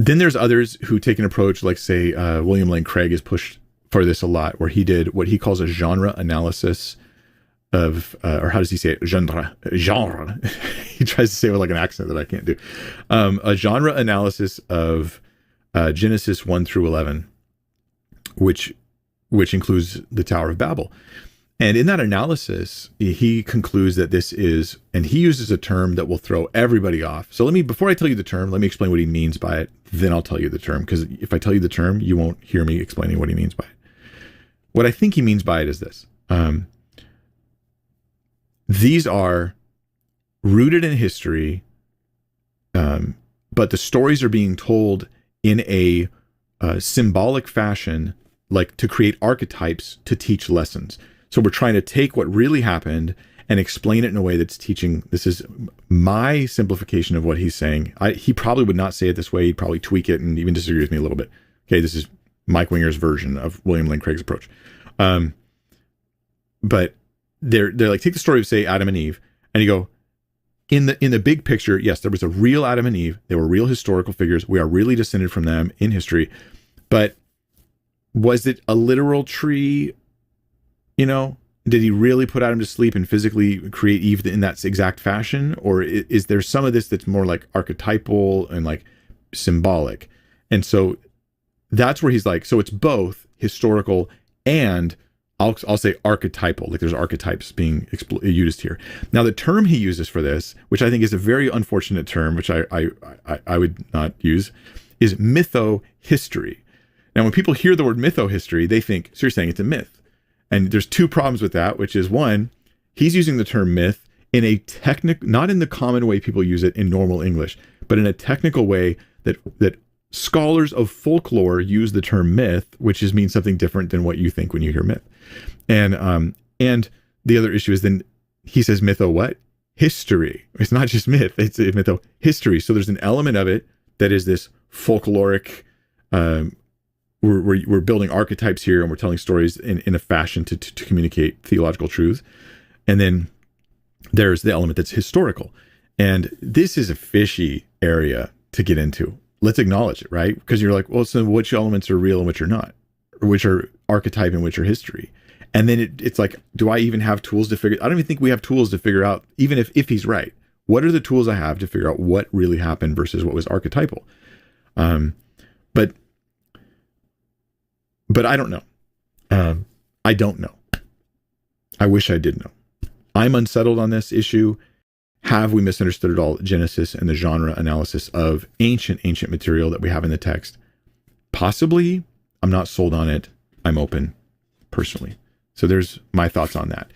Then there's others who take an approach, like say William Lane Craig has pushed for this a lot, where he did what he calls a genre analysis of, or how does he say it? Genre. He tries to say it with like an accent that I can't do. A genre analysis of Genesis 1 through 11, which includes the Tower of Babel. And in that analysis, he concludes that this is, and he uses a term that will throw everybody off. So before I tell you the term, let me explain what he means by it. Then I'll tell you the term, because if I tell you the term, you won't hear me explaining what he means by it. What I think he means by it is this. These are rooted in history, but the stories are being told in a symbolic fashion, like to create archetypes to teach lessons. So we're trying to take what really happened and explain it in a way that's teaching. This is my simplification of what he's saying. He probably would not say it this way. He'd probably tweak it and even disagree with me a little bit. Okay, this is Mike Winger's version of William Lane Craig's approach. But they're like, take the story of, say, Adam and Eve, and you go, in the big picture, yes, there was a real Adam and Eve. They were real historical figures. We are really descended from them in history. But was it a literal tree? Did he really put Adam to sleep and physically create Eve in that exact fashion? Or is there some of this that's more like archetypal and like symbolic? And so that's where he's like, so it's both historical and I'll say archetypal, like there's archetypes being used here. Now, the term he uses for this, which I think is a very unfortunate term, which I would not use, is mytho-history. Now, when people hear the word mytho-history, they think, so you're saying it's a myth. And there's two problems with that, which is one, he's using the term myth in a not in the common way people use it in normal English, but in a technical way that scholars of folklore use the term myth, which means something different than what you think when you hear myth. And the other issue is then he says mytho what? History. It's not just myth, it's mytho history. So there's an element of it that is this folkloric, we're building archetypes here and we're telling stories in a fashion to communicate theological truth. And then there's the element that's historical. And this is a fishy area to get into. Let's acknowledge it, right? Because you're like, well, so which elements are real and which are not, or which are archetype and which are history. And then it's like, do I even have tools to figure? I don't even think we have tools to figure out, even if he's right. What are the tools I have to figure out what really happened versus what was archetypal? But I don't know. I don't know. I wish I did know. I'm unsettled on this issue. Have we misunderstood at all Genesis and the genre analysis of ancient material that we have in the text? Possibly. I'm not sold on it. I'm open, personally. So there's my thoughts on that.